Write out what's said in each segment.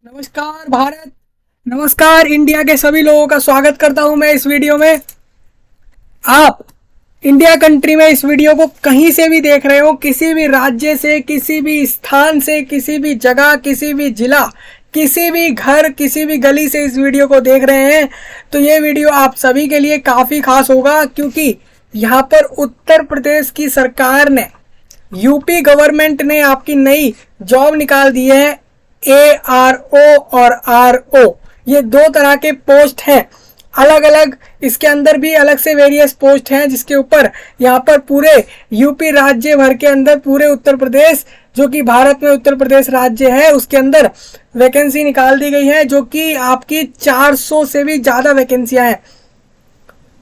नमस्कार भारत, नमस्कार इंडिया के सभी लोगों का स्वागत करता हूं मैं इस वीडियो में। आप इंडिया कंट्री में इस वीडियो को कहीं से भी देख रहे हो, किसी भी राज्य से, किसी भी स्थान से, किसी भी जगह, किसी भी जिला, किसी भी घर, किसी भी गली से इस वीडियो को देख रहे हैं तो ये वीडियो आप सभी के लिए काफ़ी खास होगा, क्योंकि यहाँ पर उत्तर प्रदेश की सरकार ने, यूपी गवर्नमेंट ने आपकी नई जॉब निकाल दी है। ARO और RO, ये दो तरह के पोस्ट हैं अलग अलग। इसके अंदर भी अलग से वेरियस पोस्ट हैं जिसके ऊपर यहाँ पर पूरे यूपी राज्य भर के अंदर, पूरे उत्तर प्रदेश जो कि भारत में उत्तर प्रदेश राज्य है, उसके अंदर वैकेंसी निकाल दी गई है, जो कि आपकी 400 से भी ज़्यादा वैकेंसियाँ हैं।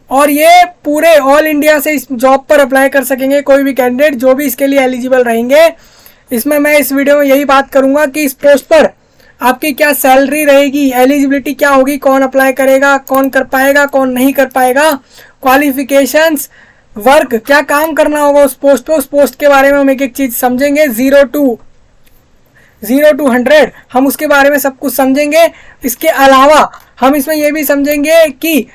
और ये पूरे ऑल इंडिया से इस जॉब पर अप्लाई कर सकेंगे कोई भी कैंडिडेट जो भी इसके लिए एलिजिबल रहेंगे। इसमें मैं इस वीडियो में यही बात करूंगा कि इस पोस्ट पर आपकी क्या सैलरी रहेगी, एलिजिबिलिटी क्या होगी, कौन अप्लाई करेगा, कौन कर पाएगा, कौन नहीं कर पाएगा, क्वालिफिकेशंस, वर्क, क्या काम करना होगा उस पोस्ट पे, उस पोस्ट के बारे में हम एक एक चीज़ समझेंगे। 0 to 100 हम उसके बारे में सब कुछ समझेंगे। इसके अलावा हम इसमें यह भी समझेंगे कि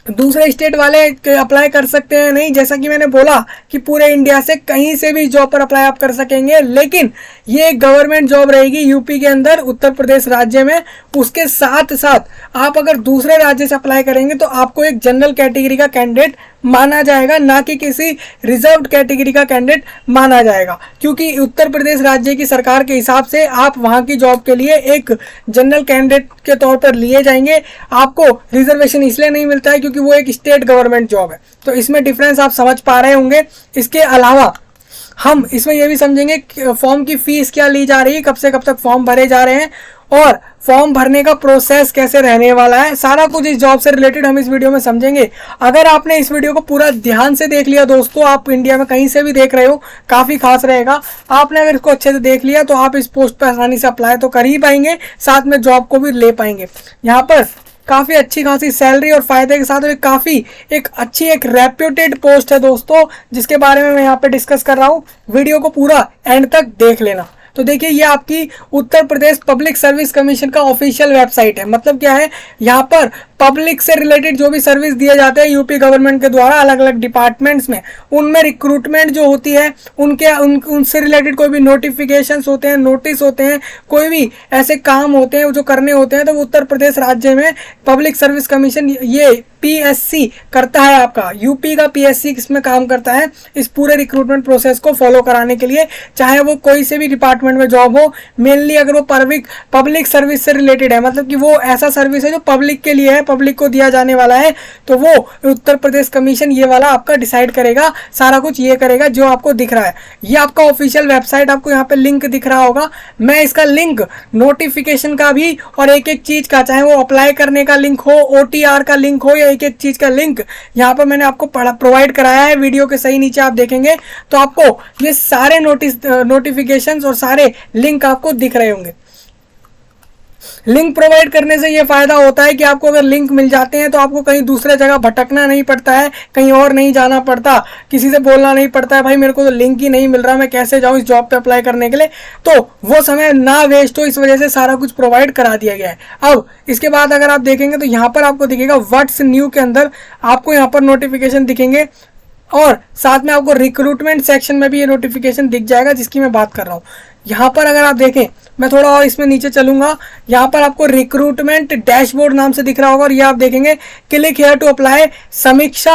दूसरे स्टेट वाले अप्लाई कर सकते हैं नहीं, जैसा कि मैंने बोला कि पूरे इंडिया से कहीं से भी जॉब पर अप्लाई आप कर सकेंगे, लेकिन ये एक गवर्नमेंट जॉब रहेगी यूपी के अंदर, उत्तर प्रदेश राज्य में। उसके साथ साथ आप अगर दूसरे राज्य से अप्लाई करेंगे तो आपको एक जनरल कैटेगरी का कैंडिडेट माना जाएगा, ना कि किसी रिजर्व्ड कैटेगरी का कैंडिडेट माना जाएगा, क्योंकि उत्तर प्रदेश राज्य की सरकार के हिसाब से आप वहां की जॉब के लिए एक जनरल कैंडिडेट के तौर पर लिए जाएंगे। आपको रिजर्वेशन इसलिए नहीं मिलता है क्योंकि वो एक स्टेट गवर्नमेंट जॉब है, तो इसमें डिफरेंस आप समझ पा रहे होंगे। इसके अलावा हम इसमें यह भी समझेंगे फॉर्म की फीस क्या ली जा रही है, कब से कब तक फॉर्म भरे जा रहे हैं और फॉर्म भरने का प्रोसेस कैसे रहने वाला है। सारा कुछ इस जॉब से रिलेटेड हम इस वीडियो में समझेंगे। अगर आपने इस वीडियो को पूरा ध्यान से देख लिया दोस्तों, आप इंडिया में कहीं से भी देख रहे हो, काफ़ी खास रहेगा। आपने अगर इसको अच्छे से देख लिया तो आप इस पोस्ट पर आसानी से अप्लाई तो कर ही पाएंगे, साथ में जॉब को भी ले पाएंगे। यहाँ पर काफ़ी अच्छी खासी सैलरी और फायदे के साथ काफ़ी एक अच्छी एक रेप्यूटेड पोस्ट है दोस्तों, जिसके बारे में मैं यहाँ पे डिस्कस कर रहा हूँ। वीडियो को पूरा एंड तक देख लेना। तो देखिए, ये आपकी Uttar Pradesh public service commission का ऑफिशियल वेबसाइट है। मतलब क्या है, यहाँ पर पब्लिक से रिलेटेड जो भी सर्विस दिए जाते हैं यूपी गवर्नमेंट के द्वारा अलग अलग डिपार्टमेंट्स में, उनमें रिक्रूटमेंट जो होती है, उनसे रिलेटेड कोई भी नोटिफिकेशंस होते हैं, नोटिस होते हैं, कोई भी ऐसे काम होते हैं जो करने होते हैं, तो उत्तर प्रदेश राज्य में पब्लिक सर्विस कमीशन ये PSC करता है। आपका यूपी का PSC इसमें काम करता है इस पूरे रिक्रूटमेंट प्रोसेस को फॉलो कराने के लिए, चाहे वो कोई से भी डिपार्टमेंट में जॉब हो। मेनली अगर वो पब्लिक सर्विस से रिलेटेड है, मतलब कि वो ऐसा सर्विस है जो पब्लिक के लिए है, पब्लिक को दिया जाने वाला है, तो वो उत्तर प्रदेश कमीशन ये वाला आपका डिसाइड करेगा, सारा कुछ ये करेगा जो आपको दिख रहा है। ये आपका ऑफिशियल वेबसाइट, आपको यहाँ पे लिंक दिख रहा होगा। मैं इसका लिंक नोटिफिकेशन का भी और एक एक चीज का, चाहे वो अप्लाई करने का लिंक हो, OTR का लिंक हो, या एक एक चीज का लिंक यहाँ पर मैंने आपको प्रोवाइड कराया है। वीडियो के सही नीचे आप देखेंगे तो आपको ये सारे नोटिफिकेशंस और सारे लिंक आपको दिख रहे होंगे। लिंक प्रोवाइड करने से ये फायदा होता है कि आपको अगर लिंक मिल जाते हैं तो आपको कहीं दूसरे जगह भटकना नहीं पड़ता है, कहीं और नहीं जाना पड़ता, किसी से बोलना नहीं पड़ता है भाई मेरे को तो लिंक ही नहीं मिल रहा, मैं कैसे जाऊं इस जॉब पे अप्लाई करने के लिए। तो वो समय ना वेस्ट हो, इस वजह से सारा कुछ प्रोवाइड करा दिया गया है। अब इसके बाद अगर आप देखेंगे तो यहाँ पर आपको दिखेगा व्हाट्स न्यू के अंदर आपको यहाँ पर नोटिफिकेशन दिखेंगे, और साथ में आपको रिक्रूटमेंट सेक्शन में भी ये नोटिफिकेशन दिख जाएगा जिसकी मैं बात कर रहा हूँ। यहाँ पर अगर आप देखें, मैं थोड़ा और इसमें नीचे चलूंगा, यहाँ पर आपको रिक्रूटमेंट डैशबोर्ड नाम से दिख रहा होगा, और ये आप देखेंगे क्लिक हियर टू अप्लाई, समीक्षा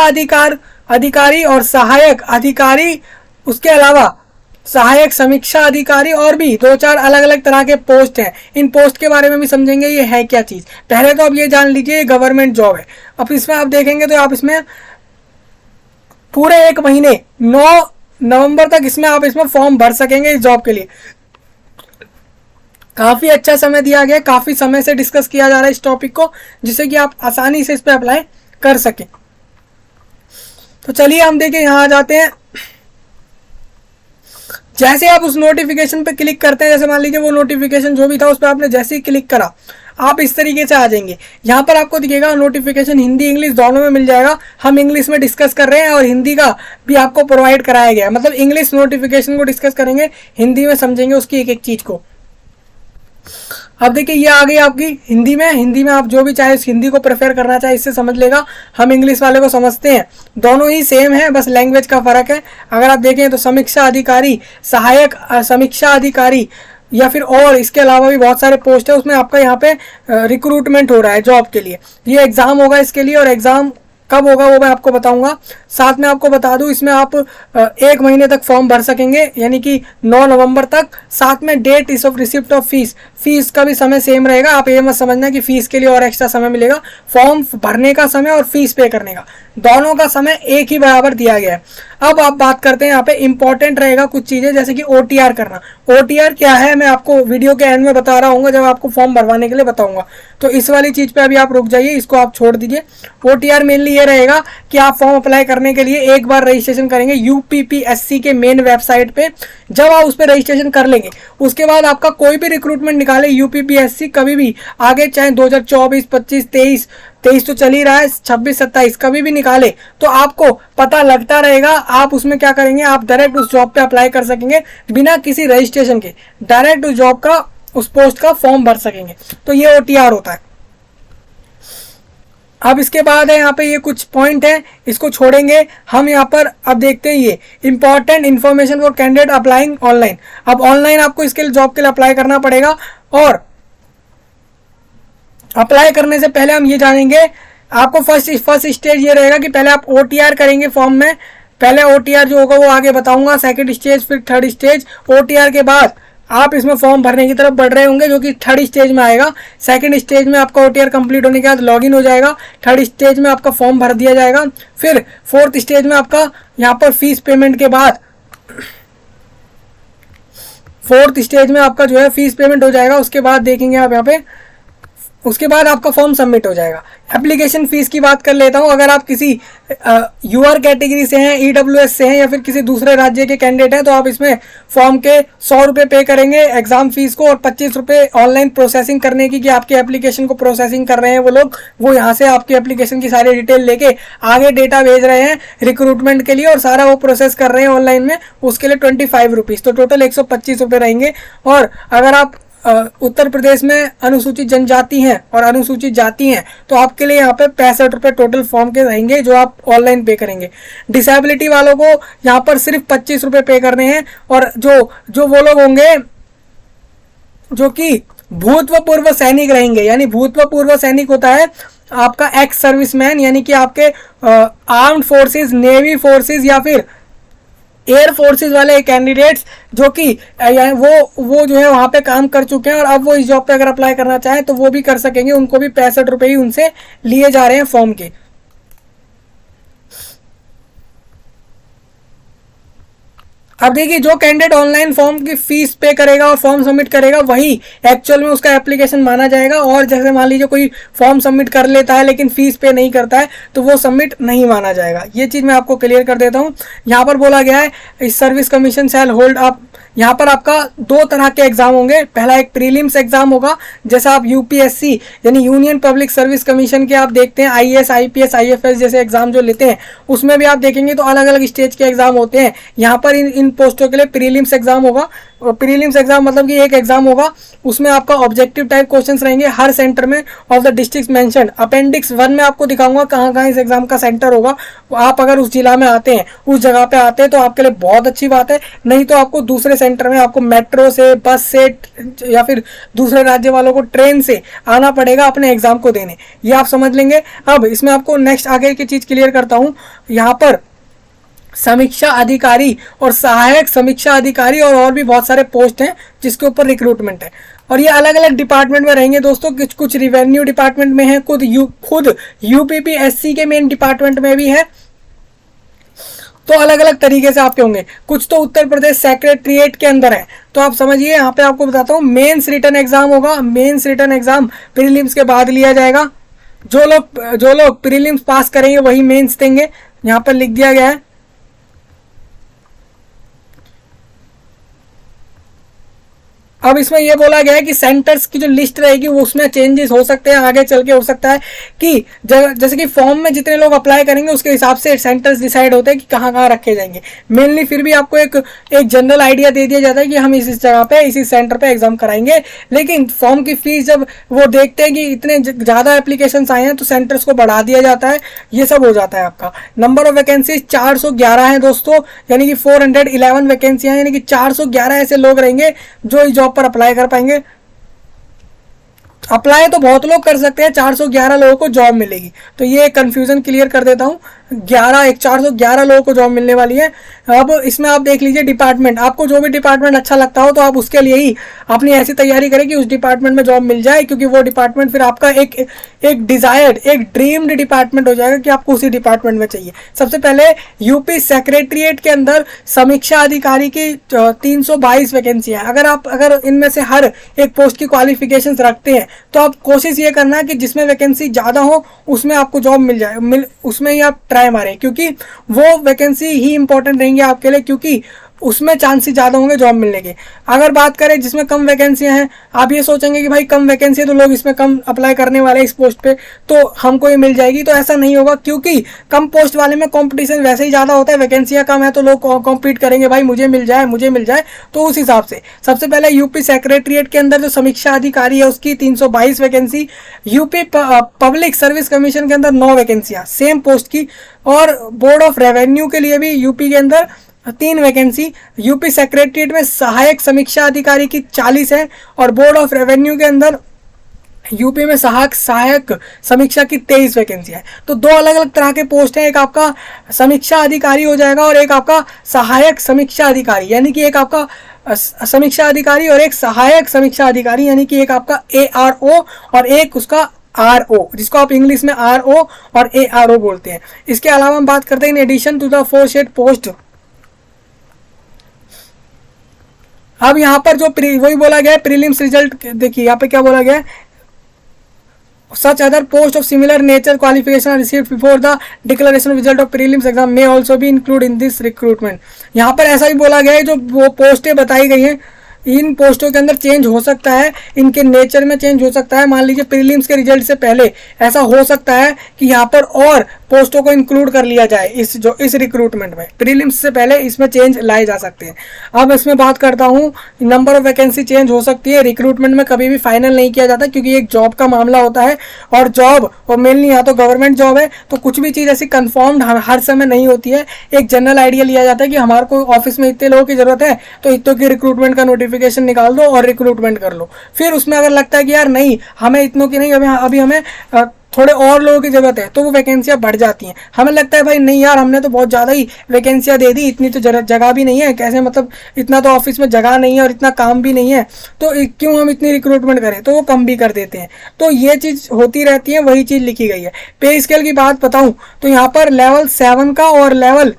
अधिकारी और सहायक अधिकारी, उसके अलावा सहायक समीक्षा अधिकारी और भी 2-4 अलग अलग तरह के पोस्ट हैं। इन पोस्ट के बारे में भी समझेंगे ये है क्या चीज़। पहले तो आप ये जान लीजिए गवर्नमेंट जॉब है। अब इसमें आप देखेंगे तो आप इसमें पूरे 1 महीने 9 नवंबर तक इसमें फॉर्म भर सकेंगे इस जॉब के लिए। काफ़ी अच्छा समय दिया गया, काफ़ी समय से डिस्कस किया जा रहा है इस टॉपिक को, जिससे कि आप आसानी से इस पर अप्लाई कर सकें। तो चलिए हम देखिए, यहाँ आ जाते हैं। जैसे आप उस नोटिफिकेशन पे क्लिक करते हैं, जैसे मान लीजिए वो नोटिफिकेशन जो भी था उस पर आपने जैसे ही क्लिक करा, आप इस तरीके से आ जाएंगे। यहाँ पर आपको दिखेगा नोटिफिकेशन हिंदी इंग्लिश दोनों में मिल जाएगा। हम इंग्लिश में डिस्कस कर रहे हैं और हिंदी का भी आपको प्रोवाइड कराया गया है। मतलब इंग्लिश नोटिफिकेशन को डिस्कस करेंगे, हिंदी में समझेंगे उसकी एक एक चीज़ को। अब देखिए ये आ गई आपकी हिंदी में। हिंदी में आप जो भी चाहे हिंदी को प्रेफर करना चाहे इससे समझ लेगा। हम इंग्लिश वाले को समझते हैं, दोनों ही सेम है, बस लैंग्वेज का फ़र्क है। अगर आप देखें तो समीक्षा अधिकारी, सहायक समीक्षा अधिकारी या फिर और इसके अलावा भी बहुत सारे पोस्ट है, उसमें आपका यहाँ पे रिक्रूटमेंट हो रहा है जॉब के लिए। ये एग्ज़ाम होगा इसके लिए, और एग्ज़ाम कब होगा वो मैं आपको बताऊंगा। साथ में आपको बता दूं इसमें आप 1 महीने तक फॉर्म भर सकेंगे, यानी कि 9 नवंबर तक। साथ में date is of receipt of fees, fees का भी समय सेम रहेगा। आप ये मत समझना कि फीस के लिए और एक्स्ट्रा समय मिलेगा। फॉर्म भरने का समय और फीस पे करने का, दोनों का समय एक ही बराबर दिया गया है। अब आप बात करते हैं यहाँ पे इंपॉर्टेंट रहेगा कुछ चीज़ें, जैसे कि OTR करना। OTR क्या है मैं आपको वीडियो के एंड में बता रहा हूँ, जब आपको फॉर्म भरवाने के लिए बताऊंगा। तो इस वाली चीज़ पे अभी आप रुक जाइए, इसको आप छोड़ दीजिए। OTR मेनली ये रहेगा कि आप फॉर्म अप्लाई करने के लिए एक बार रजिस्ट्रेशन करेंगे UPPSC के मेन वेबसाइट पे। जब आप उस पर रजिस्ट्रेशन कर लेंगे, उसके बाद आपका कोई भी रिक्रूटमेंट निकाले UPPSC कभी भी आगे, चाहे 2024, 25, 23 तो चल ही रहा है, 26, 27 कभी भी निकाले तो आपको पता लगता रहेगा। आप उसमें क्या करेंगे, आप डायरेक्ट उस जॉब पे अप्लाई कर सकेंगे बिना किसी रजिस्ट्रेशन के, डायरेक्ट उस जॉब का, उस पोस्ट का फॉर्म भर सकेंगे। तो ये OTR होता है। अब इसके बाद है यहाँ पे ये कुछ पॉइंट है, इसको छोड़ेंगे हम। यहाँ पर अब देखते हैं ये important information for candidate applying online. अब ऑनलाइन आपको इसके लिए जॉब के लिए अप्लाई करना पड़ेगा, और अप्लाई करने से पहले हम ये जानेंगे, आपको फर्स्ट स्टेज ये रहेगा कि पहले आप OTR करेंगे फॉर्म में। पहले OTR जो होगा वो आगे बताऊंगा, सेकंड स्टेज, फिर थर्ड स्टेज। OTR के बाद आप इसमें फॉर्म भरने की तरफ बढ़ रहे होंगे, जो कि थर्ड स्टेज में आएगा। सेकंड स्टेज में आपका OTR कंप्लीट होने के बाद लॉगिन हो जाएगा। थर्ड स्टेज में आपका फॉर्म भर दिया जाएगा। फिर फोर्थ स्टेज में आपका यहाँ पर फीस पेमेंट के बाद, फोर्थ स्टेज में आपका जो है फीस पेमेंट हो जाएगा। उसके बाद देखेंगे आप यहाँ पे, उसके बाद आपका फॉर्म सबमिट हो जाएगा। एप्लीकेशन फीस की बात कर लेता हूँ। अगर आप किसी UR कैटेगरी से हैं, EWS से हैं, या फिर किसी दूसरे राज्य के कैंडिडेट हैं, तो आप इसमें फॉर्म के 100 रुपये पे करेंगे एग्जाम फीस को, और 25 रुपये ऑनलाइन प्रोसेसिंग करने की, कि आपके एप्लीकेशन को प्रोसेसिंग कर रहे हैं वो लोग, वो यहाँ से आपकी एप्लीकेशन की सारी डिटेल लेके आगे डेटा भेज रहे हैं रिक्रूटमेंट के लिए, और सारा वो प्रोसेस कर रहे हैं ऑनलाइन में, उसके लिए 25 रुपीज़, तो टोटल 125 रुपये रहेंगे। और अगर आप उत्तर प्रदेश में अनुसूचित जनजाति हैं और अनुसूचित जाति हैं, तो आपके लिए यहाँ पे 65 रुपये टोटल फॉर्म के रहेंगे, जो आप ऑनलाइन पे करेंगे। डिसेबिलिटी वालों को यहाँ पर सिर्फ 25 रुपये पे करने हैं, और जो वो लोग होंगे जो कि भूतपूर्व सैनिक रहेंगे, यानी भूतपूर्व सैनिक होता है आपका एक्स सर्विसमैन, यानी कि आपके आर्म्ड फोर्सेज, नेवी फोर्सेज या फिर एयर फोर्सेज वाले कैंडिडेट्स, जो कि वो जो है वहाँ पे काम कर चुके हैं, और अब वो इस जॉब पे अगर अप्लाई करना चाहें तो वो भी कर सकेंगे। उनको भी 65 रुपये ही उनसे लिए जा रहे हैं फॉर्म के। अब देखिए, जो कैंडिडेट ऑनलाइन फॉर्म की फीस पे करेगा और फॉर्म सबमिट करेगा, वही एक्चुअल में उसका एप्लीकेशन माना जाएगा। और जैसे मान लीजिए कोई फॉर्म सबमिट कर लेता है लेकिन फीस पे नहीं करता है, तो वो सबमिट नहीं माना जाएगा। ये चीज़ मैं आपको क्लियर कर देता हूँ। यहाँ पर बोला गया है, इस सर्विस कमीशन शैल होल्ड आप, यहाँ पर आपका 2 तरह के एग्जाम होंगे। पहला एक प्रीलिम्स एग्जाम होगा, जैसा आप UPSC यानी यूनियन पब्लिक सर्विस कमीशन के आप देखते हैं IAS, IPS, IFS जैसे एग्जाम जो लेते हैं, उसमें भी आप देखेंगे तो अलग अलग स्टेज के एग्जाम होते हैं। यहाँ पर इन पोस्टों के लिए प्रीलिम्स एग्जाम होगा। प्रीलिम्स एग्जाम मतलब कि एक एग्जाम होगा, उसमें आपका ऑब्जेक्टिव टाइप क्वेश्चंस रहेंगे हर सेंटर में of the district mention. Appendix 1 में आपको दिखाऊंगा कहाँ कहाँ इस एग्जाम का सेंटर होगा। आप अगर उस जिला में आते हैं, उस जगह पे आते हैं, तो आपके लिए बहुत अच्छी बात है। नहीं तो आपको दूसरे सेंटर में, आपको मेट्रो से, बस से, या फिर दूसरे राज्य वालों को ट्रेन से आना पड़ेगा अपने एग्जाम को देने। ये आप समझ लेंगे। अब इसमें आपको नेक्स्ट आगे की चीज़ क्लियर करता हूँ। यहाँ पर समीक्षा अधिकारी और सहायक समीक्षा अधिकारी और भी बहुत सारे पोस्ट हैं जिसके ऊपर रिक्रूटमेंट है, और ये अलग अलग डिपार्टमेंट में रहेंगे दोस्तों। कुछ रिवेन्यू डिपार्टमेंट में है, खुद UPPSC के मेन डिपार्टमेंट में भी है। तो अलग अलग तरीके से आपके होंगे। कुछ तो उत्तर प्रदेश सेक्रेटरीट के अंदर है। तो आप समझिए, यहाँ पे आपको बताता हूँ, मेंस रिटन एग्जाम होगा। मेंस रिटन एग्जाम प्रीलिम्स के बाद लिया जाएगा। जो लोग प्रीलिम्स पास करेंगे वही मेंस देंगे, यहाँ पर लिख दिया गया है। अब इसमें यह बोला गया है कि सेंटर्स की जो लिस्ट रहेगी वो उसमें चेंजेस हो सकते हैं, आगे चल के हो सकता है कि जैसे कि फॉर्म में जितने लोग अप्लाई करेंगे उसके हिसाब से सेंटर्स डिसाइड होते हैं कि कहाँ कहाँ रखे जाएंगे। मेनली फिर भी आपको एक जनरल आइडिया दे दिया जाता है कि हम इस जगह पे इसी सेंटर पे एग्जाम कराएंगे, लेकिन फॉर्म की फीस जब वो देखते हैं कि इतने ज़्यादा एप्लीकेशन आए हैं तो सेंटर्स को बढ़ा दिया जाता है, ये सब हो जाता है। आपका नंबर ऑफ वैकेंसीज 411 है दोस्तों, यानी कि 411 वैकेंसियां, यानी कि 411 ऐसे लोग रहेंगे जो इस जॉब पर अप्लाई कर पाएंगे। अप्लाई तो बहुत लोग कर सकते हैं, 411 लोगों को जॉब मिलेगी। तो ये कंफ्यूजन क्लियर कर देता हूँ, 411 लोगों को जॉब मिलने वाली है। अब इसमें आप देख लीजिए डिपार्टमेंट, आपको जो भी डिपार्टमेंट अच्छा लगता हो तो आप उसके लिए ही अपनी ऐसी तैयारी करें कि उस डिपार्टमेंट में जॉब मिल जाए, क्योंकि वो डिपार्टमेंट फिर आपका एक डिजायर्ड, एक ड्रीम्ड डिपार्टमेंट हो जाएगा कि आपको उसी डिपार्टमेंट में चाहिए। सबसे पहले यूपी सेक्रेटरिएट के अंदर समीक्षा अधिकारी की 322 वैकेंसी है। अगर इनमें से हर एक पोस्ट की क्वालिफिकेशंस रखते हैं तो आप कोशिश ये करना है कि जिसमें वैकेंसी ज़्यादा हो उसमें आपको जॉब मिल जाए, उसमें ही आप ट्राई मारें, क्योंकि वो वैकेंसी ही इंपॉर्टेंट रहेंगे आपके लिए, क्योंकि उसमें चांसेस ज़्यादा होंगे जॉब मिलने के। अगर बात करें जिसमें कम वैकेंसियां हैं, आप ये सोचेंगे कि भाई कम वैकेंसी है तो लोग इसमें कम अप्लाई करने वाले हैं इस पोस्ट पे, तो हमको ये मिल जाएगी, तो ऐसा नहीं होगा, क्योंकि कम पोस्ट वाले में कंपटीशन वैसे ही ज़्यादा होता है। वैकेंसियां कम है तो लोग कॉम्पीट करेंगे, भाई मुझे मिल जाए। तो उस हिसाब से सबसे पहले यूपी सेक्रेटरिएट के अंदर जो समीक्षा अधिकारी है उसकी 322 vacancy, UP public service commission के अंदर 9 वैकेंसियाँ सेम पोस्ट की, और बोर्ड ऑफ रेवेन्यू के लिए भी यूपी के अंदर 3 वैकेंसी, यूपी सेक्रेटरिएट में सहायक समीक्षा अधिकारी की 40 है, और बोर्ड ऑफ रेवेन्यू के अंदर यूपी में सहायक समीक्षा की 23 वैकेंसी है। तो 2 अलग अलग तरह के पोस्ट हैं, एक आपका समीक्षा अधिकारी हो जाएगा और एक आपका सहायक समीक्षा अधिकारी, यानी कि एक आपका समीक्षा अधिकारी और एक सहायक समीक्षा अधिकारी, यानी कि एक आपका ARO और एक उसका RO, जिसको आप इंग्लिश में RO और ARO बोलते हैं। इसके अलावा हम बात करते हैं in addition to the 4 said post. अब यहाँ पर जो वही बोला गया है प्रीलिम्स रिजल्ट, देखिए यहाँ पे क्या बोला गया है, such other post of similar nature qualification received before the declaration result of prelims exam may also भी इंक्लूड इन दिस रिक्रूटमेंट। यहाँ पर ऐसा भी बोला गया है, जो वो पोस्टें बताई गई हैं इन पोस्टों के अंदर चेंज हो सकता है, इनके नेचर में चेंज हो सकता है। मान लीजिए प्रीलिम्स के रिजल्ट से पहले ऐसा हो सकता है कि यहाँ पर और पोस्टों को इंक्लूड कर लिया जाए इस रिक्रूटमेंट में, प्रीलिम्स से पहले इसमें चेंज लाए जा सकते हैं। अब इसमें बात करता हूँ, नंबर ऑफ वैकेंसी चेंज हो सकती है। रिक्रूटमेंट में कभी भी फाइनल नहीं किया जाता, क्योंकि एक जॉब का मामला होता है, और जॉब और मेनली यहाँ तो गवर्नमेंट जॉब है, तो कुछ भी चीज़ ऐसी कन्फर्म्ड हर समय नहीं होती है। एक जनरल आइडिया लिया जाता है कि हमारे को ऑफिस में इतने लोगों की जरूरत है तो इतनों की रिक्रूटमेंट का नोटिफिकेशन निकाल दो और रिक्रूटमेंट कर लो। फिर उसमें अगर लगता है कि यार नहीं, हमें इतनों की नहीं, अभी हमें थोड़े और लोगों की जरूरत है, तो वो वैकेंसियां बढ़ जाती हैं। हमें लगता है भाई नहीं यार, हमने तो बहुत ज़्यादा ही वैकेंसियां दे दी, इतनी तो जगह भी नहीं है, कैसे मतलब इतना तो ऑफिस में जगह नहीं है और इतना काम भी नहीं है, तो क्यों हम इतनी रिक्रूटमेंट करें, तो वो कम भी कर देते हैं। तो ये चीज़ होती रहती है, वही चीज़ लिखी गई है। पे स्केल की बात बताऊँ तो यहाँ पर लेवल 7 का और लेवल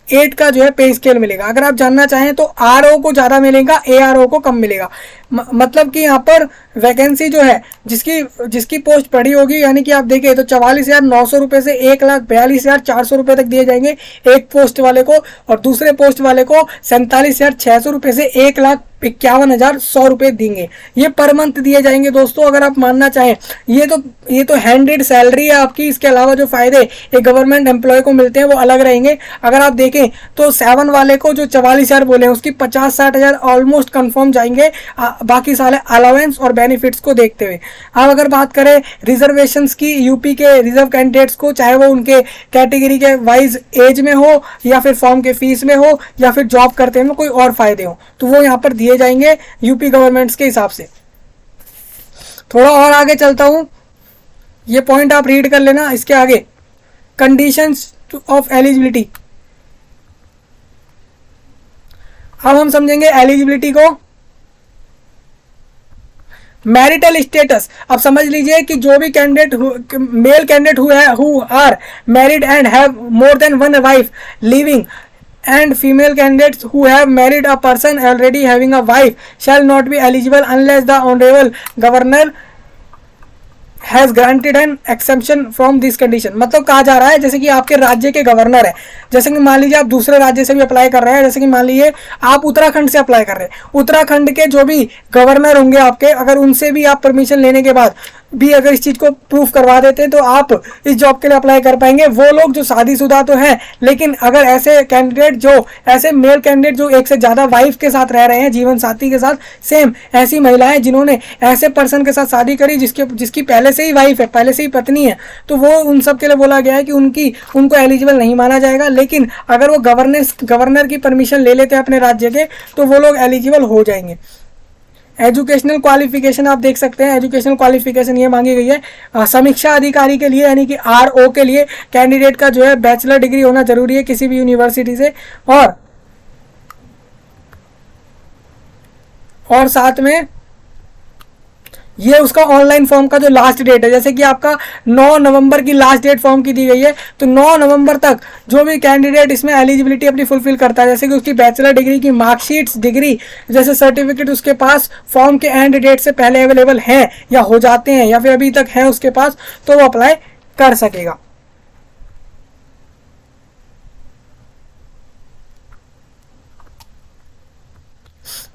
8 का जो है पे स्केल मिलेगा। अगर आप जानना चाहें तो RO को ज़्यादा मिलेगा, ARO को कम मिलेगा। मतलब कि यहाँ पर वैकेंसी जो है जिसकी पोस्ट पड़ी होगी, यानी कि आप देखें तो 44,900 रुपये से 1,42,400 रुपये तक दिए जाएंगे एक पोस्ट वाले को, और दूसरे पोस्ट वाले को 47,600 रुपये से 1,51,100 रुपये देंगे। ये पर मंथ दिए जाएंगे दोस्तों, अगर आप मानना चाहें। ये तो हैंडेड सैलरी है आपकी। इसके अलावा जो फायदे एक गवर्नमेंट एम्प्लॉय को मिलते हैं वो अलग रहेंगे। अगर आप देखें तो 7 वाले को जो 44,000 बोले हैं उसकी 50-60,000 ऑलमोस्ट कन्फर्म जाएंगे, बाकी सारे अलाउंस और बेनिफिट्स को देखते हुए। अब अगर बात करें रिजर्वेशंस की, यूपी के रिजर्व कैंडिडेट्स को, चाहे वो उनके कैटेगरी के वाइज एज में हो या फिर फॉर्म के फीस में हो या फिर जॉब करते हैं कोई और फायदे हो, तो वो यहाँ पर दिए जाएंगे यूपी गवर्नमेंट्स के हिसाब से। थोड़ा और आगे चलता हूँ, ये पॉइंट आप रीड कर लेना। इसके आगे कंडीशंस ऑफ एलिजिबिलिटी, अब हम समझेंगे एलिजिबिलिटी को। मैरिटल स्टेटस, अब समझ लीजिए कि जो भी candidate male candidate who are married and have more than 1 wife living and female candidates who have married a person already having a wife shall not be eligible unless the honorable governor has granted an exception from this condition. मतलब कहा जा रहा है जैसे कि आपके राज्य के गवर्नर है, जैसे कि मान लीजिए आप दूसरे राज्य से भी अप्लाई कर रहे हैं, जैसे कि मान लीजिए आप उत्तराखंड से अप्लाई कर रहे हैं, उत्तराखंड के जो भी गवर्नर होंगे आपके, अगर उनसे भी आप परमिशन लेने के बाद भी अगर इस चीज को प्रूफ करवा देते हैं तो आप इस जॉब के लिए अप्लाई कर पाएंगे। वो लोग जो शादीशुदा तो हैं, लेकिन अगर ऐसे कैंडिडेट जो ऐसे मेल कैंडिडेट जो एक से ज्यादा वाइफ के साथ रह रहे हैं, जीवन साथी के साथ, सेम ऐसी महिलाएं जिन्होंने ऐसे पर्सन के साथ शादी करी जिसकी पहले से ही वाइफ है, पहले से ही पत्नी है, तो वो उन सब के लिए बोला गया है कि उनको एलिजिबल नहीं माना जाएगा। लेकिन अगर वो गवर्नर की परमिशन ले लेते हैं अपने राज्य के तो वो लोग एलिजिबल हो जाएंगे। एजुकेशनल क्वालिफिकेशन आप देख सकते हैं, एजुकेशनल क्वालिफिकेशन ये मांगी गई है समीक्षा अधिकारी के लिए, यानी कि RO के लिए कैंडिडेट का जो है बैचलर डिग्री होना जरूरी है किसी भी यूनिवर्सिटी से, और साथ में ये उसका ऑनलाइन फॉर्म का जो लास्ट डेट है, जैसे कि आपका 9 नवंबर की लास्ट डेट फॉर्म की दी गई है, तो 9 नवंबर तक जो भी कैंडिडेट इसमें एलिजिबिलिटी अपनी फुलफिल करता है, जैसे कि उसकी बैचलर डिग्री की मार्कशीट्स, डिग्री जैसे सर्टिफिकेट उसके पास फॉर्म के एंड डेट से पहले अवेलेबल हैं या हो जाते हैं या फिर अभी तक हैं उसके पास, तो वो अप्लाई कर सकेगा।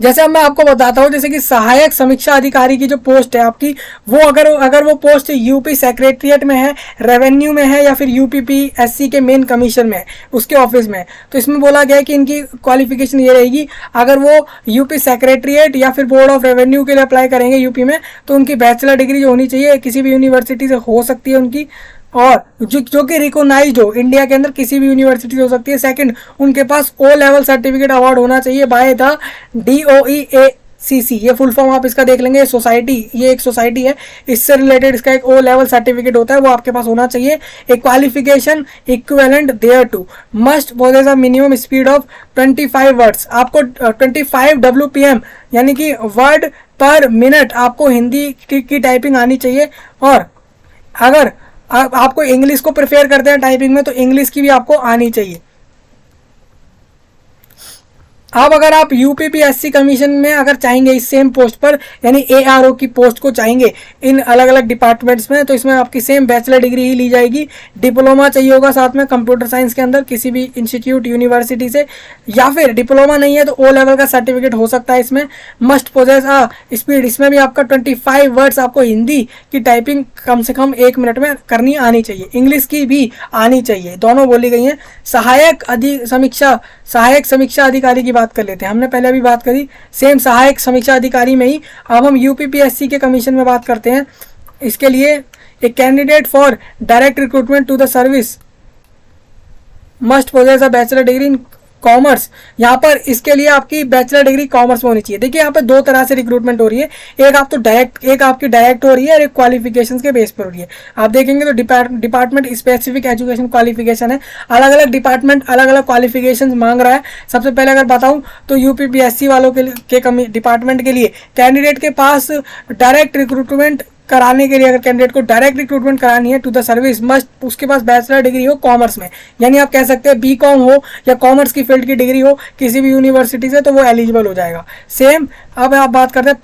जैसे अब मैं आपको बताता हूँ, जैसे कि सहायक समीक्षा अधिकारी की जो पोस्ट है आपकी, वो अगर वो पोस्ट यूपी सेक्रेटरिएट में है, रेवेन्यू में है, या फिर UPPSC के मेन कमीशन में है, उसके ऑफिस में है, तो इसमें बोला गया है कि इनकी क्वालिफिकेशन ये रहेगी, अगर वो यूपी सेक्रेटरिएट या फिर बोर्ड ऑफ रेवेन्यू के लिए अप्लाई करेंगे यूपी में, तो उनकी बैचलर डिग्री जो होनी चाहिए किसी भी यूनिवर्सिटी से हो सकती है उनकी, और जो कि रिकॉग्नाइज्ड हो, इंडिया के अंदर किसी भी यूनिवर्सिटी हो सकती है। सेकंड, उनके पास O लेवल सर्टिफिकेट अवार्ड होना चाहिए बाय द DOEACC, ये फुल फॉर्म आप इसका देख लेंगे। ये एक सोसाइटी है, इससे रिलेटेड इसका एक O लेवल सर्टिफिकेट होता है, वो आपके पास होना चाहिए। एक qualification equivalent there to must possess a minimum speed of 25 words, आपको 25 WPM यानी कि वर्ड पर मिनट आपको हिंदी की टाइपिंग आनी चाहिए, और अगर आपको इंग्लिश को प्रेफर करते हैं टाइपिंग में तो इंग्लिश की भी आपको आनी चाहिए। अब अगर आप UPPSC कमीशन में अगर चाहेंगे इस सेम पोस्ट पर, यानी ARO की पोस्ट को चाहेंगे इन अलग अलग डिपार्टमेंट्स में, तो इसमें आपकी सेम बैचलर डिग्री ही ली जाएगी। डिप्लोमा चाहिए होगा साथ में कंप्यूटर साइंस के अंदर किसी भी इंस्टीट्यूट यूनिवर्सिटी से, या फिर डिप्लोमा नहीं है तो O लेवल का सर्टिफिकेट हो सकता है इसमें। मस्ट पोजेस स्पीड, इसमें भी आपका 25 वर्ड्स आपको हिंदी की टाइपिंग कम से कम 1 मिनट में करनी आनी चाहिए, इंग्लिश की भी आनी चाहिए, दोनों बोली गई हैं। सहायक समीक्षा अधिकारी की बात कर लेते हैं, हमने पहले भी बात करी सेम सहायक समीक्षा अधिकारी में ही। अब हम UPPSC के कमीशन में बात करते हैं। इसके लिए एक candidate for direct recruitment to the service must possess a bachelor degree in commerce. यहाँ पर इसके लिए आपकी बैचलर डिग्री कॉमर्स में होनी चाहिए। देखिए यहाँ पे दो तरह से रिक्रूटमेंट हो रही है, एक आपकी डायरेक्ट हो रही है और एक क्वालिफिकेशंस के बेस पर हो रही है। आप देखेंगे तो डिपार्टमेंट स्पेसिफिक एजुकेशन क्वालिफिकेशन है, अलग अलग डिपार्टमेंट अलग अलग क्वालिफिकेशन मांग रहा है। सबसे पहले अगर बताऊं तो UPPSC वालों के डिपार्टमेंट के लिए कैंडिडेट के पास डायरेक्ट रिक्रूटमेंट कराने के लिए, अगर कैंडिडेट को डायरेक्ट रिक्रूटमेंट करानी है टू द सर्विस, मस्ट उसके पास बैचलर डिग्री हो कॉमर्स में, यानी आप कह सकते हैं BCom हो या कॉमर्स की फील्ड की डिग्री हो किसी भी यूनिवर्सिटी से, तो वो एलिजिबल हो जाएगा। सेम अब आप बात करते हैं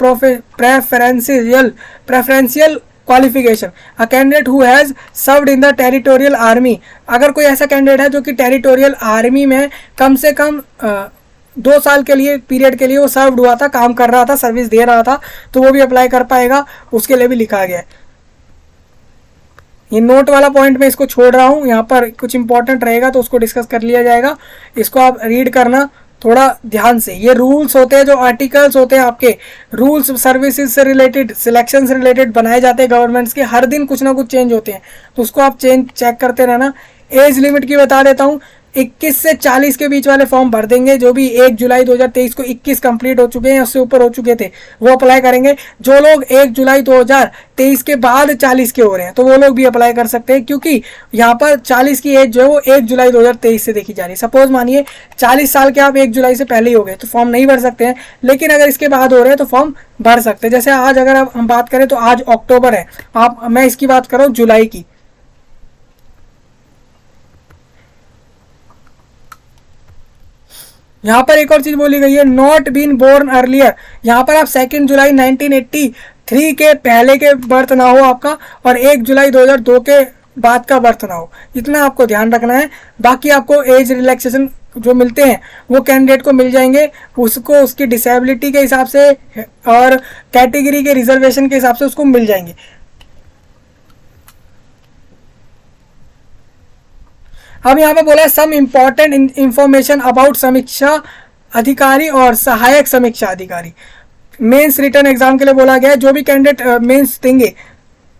preferential qualification, a candidate who has served in the territorial army. अगर कोई ऐसा कैंडिडेट है जो कि टेरिटोरियल आर्मी में कम से कम 2 साल के लिए पीरियड के लिए वो सर्व हुआ था, काम कर रहा था, सर्विस दे रहा था, तो वो भी अप्लाई कर पाएगा, उसके लिए भी लिखा गया है। ये नोट वाला पॉइंट मैं इसको छोड़ रहा हूँ, यहाँ पर कुछ इंपॉर्टेंट रहेगा तो उसको डिस्कस कर लिया जाएगा, इसको आप रीड करना थोड़ा ध्यान से। ये रूल्स होते हैं, जो आर्टिकल्स होते हैं आपके रूल्स सर्विसेज से रिलेटेड, सिलेक्शन से रिलेटेड बनाए जाते हैं गवर्नमेंट्स के, हर दिन कुछ ना कुछ चेंज होते हैं, तो उसको आप चेक करते रहना। एज लिमिट की बता देता हूँ, 21 से 40 के बीच वाले फॉर्म भर देंगे, जो भी 1 जुलाई 2023 को 21 कंप्लीट हो चुके हैं, उससे ऊपर हो चुके थे वो अप्लाई करेंगे। जो लोग 1 जुलाई 2023 के बाद 40 के हो रहे हैं तो वो लोग भी अप्लाई कर सकते हैं, क्योंकि यहाँ पर 40 की एज जो है वो 1 जुलाई 2023 से देखी जा रही है। सपोज मानिए 40 साल के आप 1 जुलाई से पहले ही हो गए तो फॉर्म नहीं भर सकते हैं, लेकिन अगर इसके बाद हो रहे हैं तो फॉर्म भर सकते हैं। जैसे आज अगर हम बात करें तो आज अक्टूबर है, मैं इसकी बात कर रहा हूँ जुलाई की। यहाँ पर एक और चीज बोली गई है, नॉट बीन बोर्न अर्लियर। यहाँ पर आप 2 जुलाई 1983 3 के पहले के बर्थ ना हो आपका, और 1 जुलाई 2002 के बाद का बर्थ ना हो, इतना आपको ध्यान रखना है। बाकी आपको एज रिलैक्सेशन जो मिलते हैं वो कैंडिडेट को मिल जाएंगे, उसको उसकी डिसेबिलिटी के हिसाब से और कैटेगरी के रिजर्वेशन के हिसाब से उसको मिल जाएंगे। अब यहाँ पे बोला है सम इंपॉर्टेंट इंफॉर्मेशन अबाउट समीक्षा अधिकारी और सहायक समीक्षा अधिकारी। मेंस रिटर्न एग्जाम के लिए बोला गया है, जो भी कैंडिडेट मेंस देंगे,